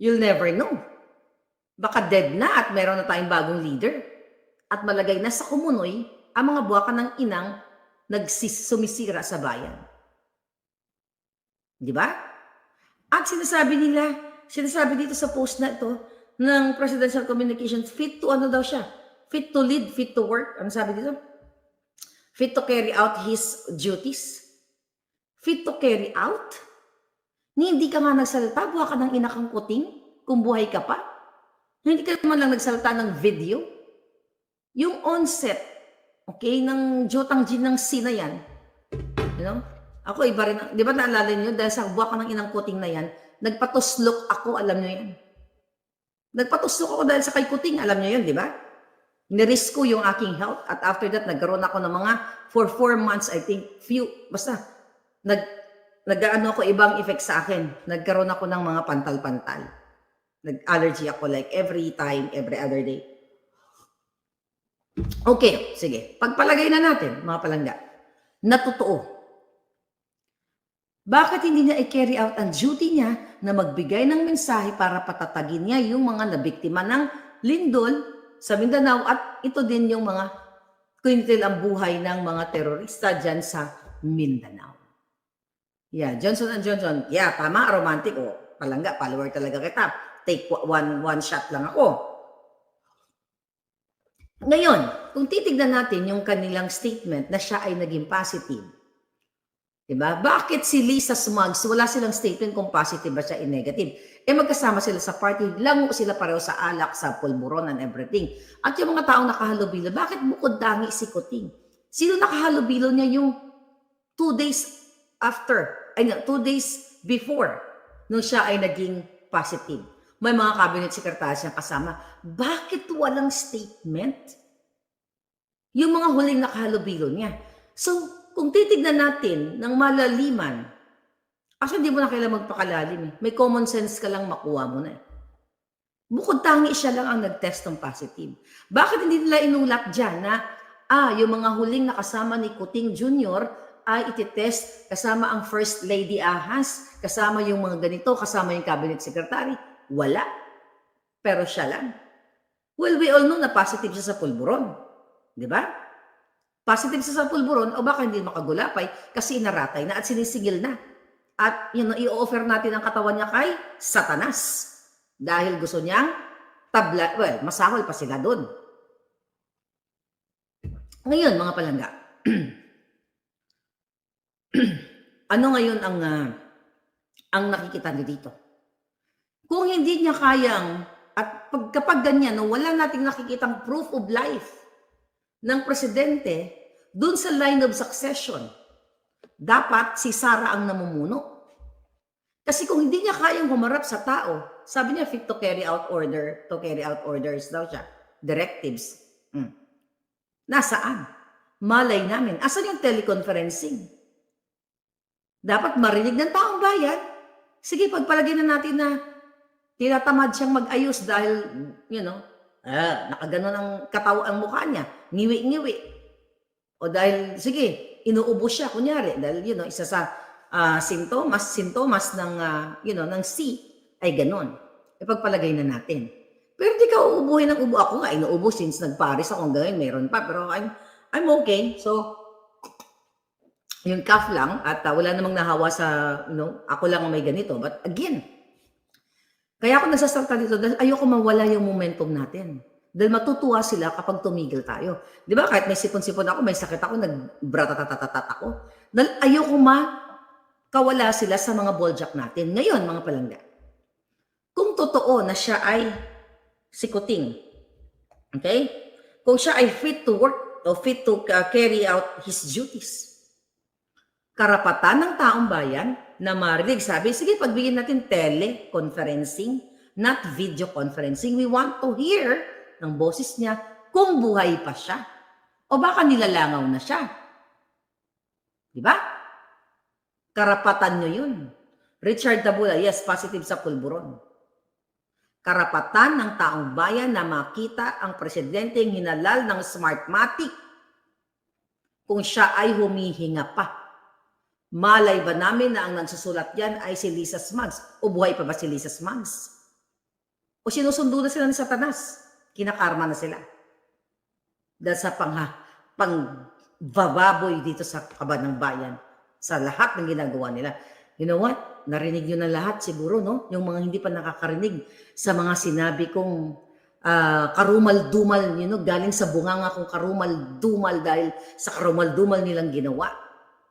You'll never know. Baka dead na at meron na tayong bagong leader. At malagay na sa kumunoy ang mga buwakan ng inang sumisira sa bayan. Di ba? At sinasabi dito sa post na ito ng Presidential Communications, fit to ano daw siya? Fit to lead, fit to work. Ano sabi dito? Fit to carry out his duties. Fit to carry out? Hindi ka nga nagsalita, buha ka ng inakang kuting kung buhay ka pa. Hindi ka naman lang nagsalita ng video. Yung onset, okay, ng Jotang Jin ng C na yan, you know, ako iba rin, di ba naalala niyo, dahil sa buha ka ng inang kuting na yan, nagpatuslok ako, alam niyo yan. Nagpatuslok ako dahil sa kay kuting, alam niyo yun, di ba? Nirisk ko yung aking health at after that, nagkaroon ako ng mga, for 4 months, I think, basta, nag-ano ako, ibang effect sa akin. Nagkaroon ako ng mga pantal-pantal. Nag-allergy ako like every time, every other day. Okay, sige. Pagpalagay na natin, mga palangga, na totoo. Bakit hindi niya i-carry out ang duty niya na magbigay ng mensahe para patatagin niya yung mga nabiktima ng lindol sa Mindanao at ito din yung mga kwintil ang buhay ng mga terorista dyan sa Mindanao. Yeah, Johnson & Johnson. Yeah, tama, romantic. O, palangga, follower talaga kita. Take one shot lang ako. Ngayon, kung titignan natin yung kanilang statement na siya ay naging positive, diba? Bakit si Lisa Smugs, wala silang statement kung positive ba siya o negative? Magkasama sila sa party, lango sila pareho sa alak, sa pulburon and everything. At yung mga taong nakahalubilo, bakit bukod dangi si Kuting? Sino nakahalubilo niya yung 2 days after, 2 days before, nung siya ay naging positive? May mga cabinet secretary siyang kasama. Bakit walang statement? Yung mga huling nakahalubilo niya. So, kung titignan natin ng malaliman, actually, hindi mo na kailangan magpakalalim eh. May common sense ka lang makuha mo na eh. Bukod tangi siya lang ang nag-test ng positive. Bakit hindi nila inulat dyan na, yung mga huling nakasama ni Kuting Jr. ay ititest kasama ang First Lady Ahas, kasama yung mga ganito, kasama yung cabinet secretary. Wala. Pero siya lang. Well, we all know na positive siya sa pulburon. Di ba? Positive siya sa pulburon o baka hindi makagulapay kasi inaratay na at sinisigil na. At i-offer natin ang katawan niya kay Satanas. Dahil gusto niyang masahol pa sila doon. Ngayon, mga palangga, ano ngayon ang nakikita niyo dito? Kung hindi niya kayang, at kapag ganyan, wala nating nakikitang proof of life ng presidente dun sa line of succession, dapat si Sara ang namumuno. Kasi kung hindi niya kayang humarap sa tao, sabi niya fit to carry out orders daw siya, directives. Nasaan? Malay namin. Asan yung teleconferencing? Dapat marinig ng taong bayan. Sige, pagpalagay na natin na tinatamad siyang mag-ayos dahil, nakaganon ang ang mukha niya, ngiwi-ngiwi. O dahil, sige, inuubo siya, kunyari, dahil, isa sa sintomas ng, ng C ay ganon. Ipagpalagay na natin. Pero di ka uubuhin ng ubo. Ako nga, inuubo since nag-Paris ako hanggang meron pa. Pero I'm okay. So, yung cough lang at wala namang nahawa sa, ako lang ang may ganito. But again, kaya ako nagsasalta dito dahil ayoko mawala yung momentum natin. Dahil matutuwa sila kapag tumigil tayo. Di ba? Kahit may sipon-sipon ako, may sakit ako, nag-bratatatatat ako. Dahil ayoko makawala sila sa mga balljack natin. Ngayon, mga palangga, kung totoo na siya ay si Kuting, okay? Kung siya ay fit to work o fit to carry out his duties, karapatan ng taong bayan na marinig. Sabi, sige, pagbigyan natin teleconferencing, not video conferencing. We want to hear ng boses niya kung buhay pa siya. O baka nilalangaw na siya. Di ba? Karapatan nyo yun. Richard Tabula, yes, positive sa pulburon. Karapatan ng taong bayan na makita ang presidenteng hinalal ng Smartmatic kung siya ay humihinga pa. Malay ba namin na ang nagsusulat yan ay si Lisa Smugs? O buhay pa ba si Lisa Smugs? O sinusundo na sila ng Satanas. Kinakarma na sila. Dahil sa pangbababoy dito sa kaban ng bayan. Sa lahat ng ginagawa nila. You know what? Narinig nyo na lahat siguro, no? Yung mga hindi pa nakakarinig sa mga sinabi kong karumal-dumal, galing sa bunganga kong karumal-dumal dahil sa karumal-dumal nilang ginawa.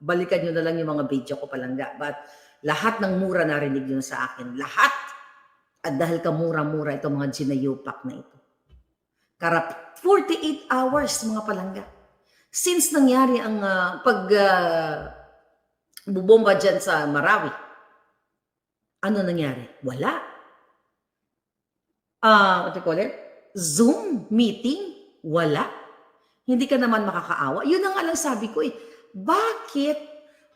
Balikan nyo na lang yung mga video ko palangga. But lahat ng mura narinig nyo sa akin. Lahat. At dahil kamura-mura itong mga ginayupak na ito. Karap 48 hours mga palangga. Since nangyari ang bubomba dyan sa Marawi, ano nangyari? Wala. What do you call it? Zoom meeting? Wala. Hindi ka naman makakaawa. Yun ang alang sabi ko eh. Bakit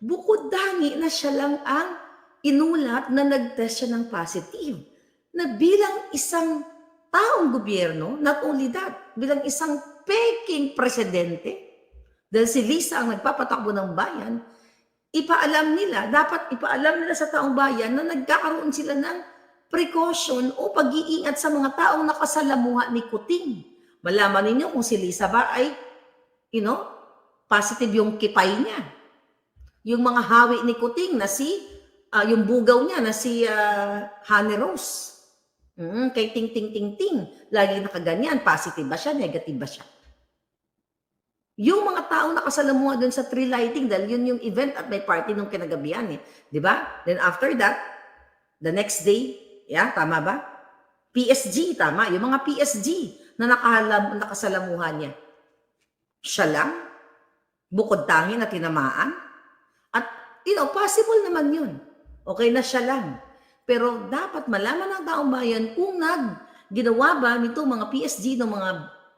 bukod dangi na siya lang ang inulat na nag-test siya ng positive? Na bilang isang taong gobyerno, not only that, bilang isang peking presidente, dahil si Lisa ang nagpapatakbo ng bayan, dapat ipaalam nila sa taong bayan na nagkakaroon sila ng precaution o pag-iingat sa mga taong nakasalamuha ni Kuting. Malaman ninyo kung si Lisa ba ay, positive yung kipay niya. Yung mga hawi ni Kuting na yung bugaw niya na si Honey Rose. Kay Ting Ting Ting Ting. Lagi nakaganyan. Positive ba siya? Negative ba siya? Yung mga taong nakasalamuha dun sa tree lighting, dahil yun yung event at may party nung kinagabihan eh. Di ba? Then after that, the next day, tama ba? PSG, tama. Yung mga PSG na nakasalamuhan niya. Siya lang, bukod tangi na tinamaan. At, possible naman yun. Okay na siya lang. Pero dapat malaman ng taong bayan kung ginawa ba nito mga PSG, ng mga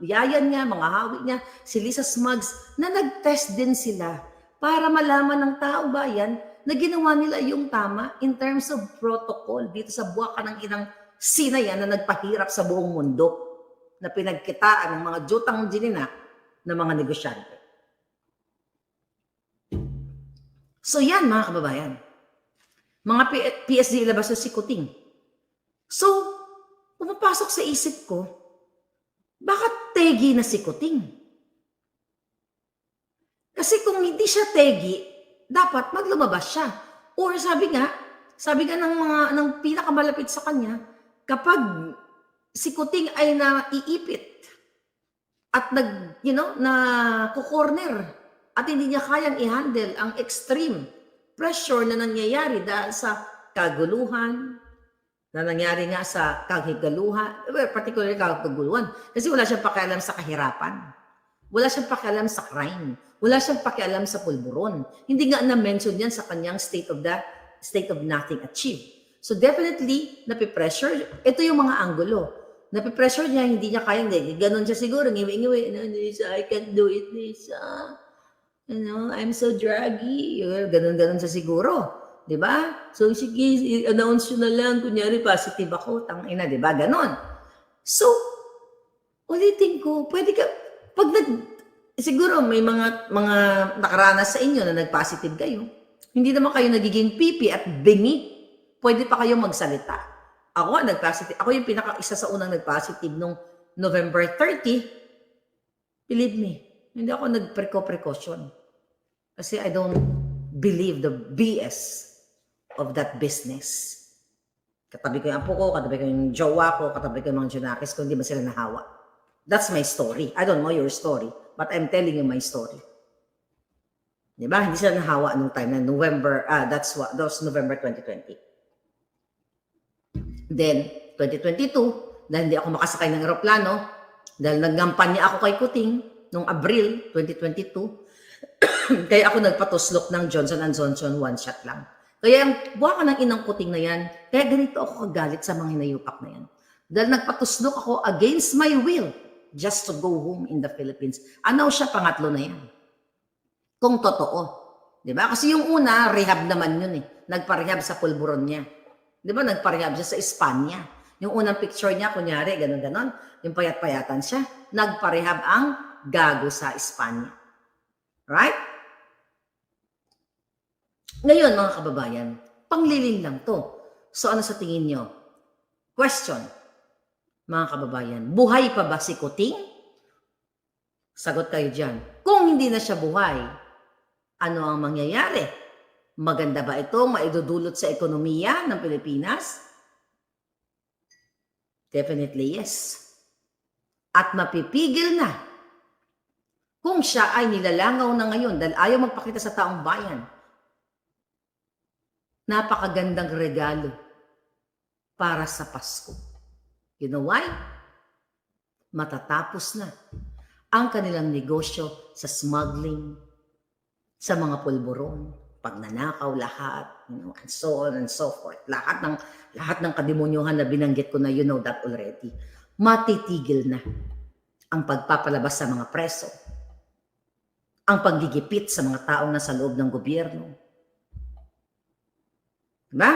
yayan niya, mga hawi niya, si Lisa Smugs, na nag-test din sila para malaman ng taong bayan na ginawa nila yung tama in terms of protocol dito sa buwaka ng inang sinayan na nagpahirap sa buong mundo na pinagkitaan ng mga jutang ginina ng mga negosyante. So yan mga kababayan. Mga PSD ilabas sa si Kuting. So, pumapasok sa isip ko, bakit tegi na si Kuting? Kasi kung hindi siya tegi, dapat maglumabas siya. Or sabi nga ng pinakamalapit sa kanya, kapag si Kuting ay naiipit at na kukorner at hindi niya kayang i-handle ang extreme pressure na nangyayari dahil sa kaguluhan, na nangyari nga sa kahigaluhan, particularly kaguluhan, kasi wala siyang pakialam sa kahirapan. Wala siyang pakialam sa crime. Wala siyang pakialam sa pulburon. Hindi nga na-mention yan sa kanyang state of nothing achieved. So definitely, napipressure. Ito yung mga anggulo. Napipressure niya, hindi niya kayang, ganon siya siguro, ngiwi-ngiwi, Lisa, I can't do it, Lisa. I'm so draggy. Ganon-ganon sa siguro. Diba? So, sige, i-announce nyo na lang. Kunyari, positive ako. Tangina, diba? Ganon. So, ulitin ko, pwede ka, siguro may mga nakaranas sa inyo na nag-positive kayo. Hindi naman kayo nagiging pipi at bingi. Pwede pa kayong magsalita. Ako, nag-positive. Ako yung isa sa unang nag-positive nung November 30. Believe me, hindi ako nag-precaution. Kasi I don't believe the BS of that business. Katabi ko yung apo ko, katabi ko yung jowa ko, katabi ko yung mga junakis ko, hindi ba sila nahawa? That's my story. I don't know your story, but I'm telling you my story. Diba? Hindi sila nahawa nung time na November, that was November 2020. Then, 2022, dahil hindi ako makasakay ng aeroplano, dahil naggampanya ako kay Kuting noong Abril 2022, kaya ako nagpatuslok ng Johnson & Johnson one shot lang. Kaya ang buha ka ng inang Kuting na yan, kaya ganito ako kagalit sa mga hinayupak na yan. Dahil nagpatuslok ako against my will just to go home in the Philippines. Ano siya, pangatlo na yan. Kung totoo. Diba? Kasi yung una, rehab naman yun eh. Nagparehab sa pulburon niya. Diba? Nagparehab siya sa Espanya. Yung unang picture niya, kunyari, ganon-ganon. Yung payat-payatan siya. Nagparehab ang gago sa Espanya. Right? Ngayon, mga kababayan, panglilin lang to. So, ano sa tingin nyo? Question. mga kababayan? Buhay pa ba si Kuting? Sagot kayo dyan. Kung hindi na siya buhay, ano ang mangyayari? Maganda ba ito maidudulot sa ekonomiya ng Pilipinas? Definitely yes. At mapipigil na kung siya ay nilalangaw na ngayon dahil ayaw magpakita sa taong bayan. Napakagandang regalo para sa Pasko. You know why? Matatapos na ang kanilang negosyo sa smuggling, sa mga pulburon, pagnanakaw lahat, and so on and so forth. Lahat ng kademonyuhan na binanggit ko na you know that already. Matitigil na ang pagpapalabas sa mga preso, ang paggigipit sa mga taong nasa loob ng gobyerno. Diba?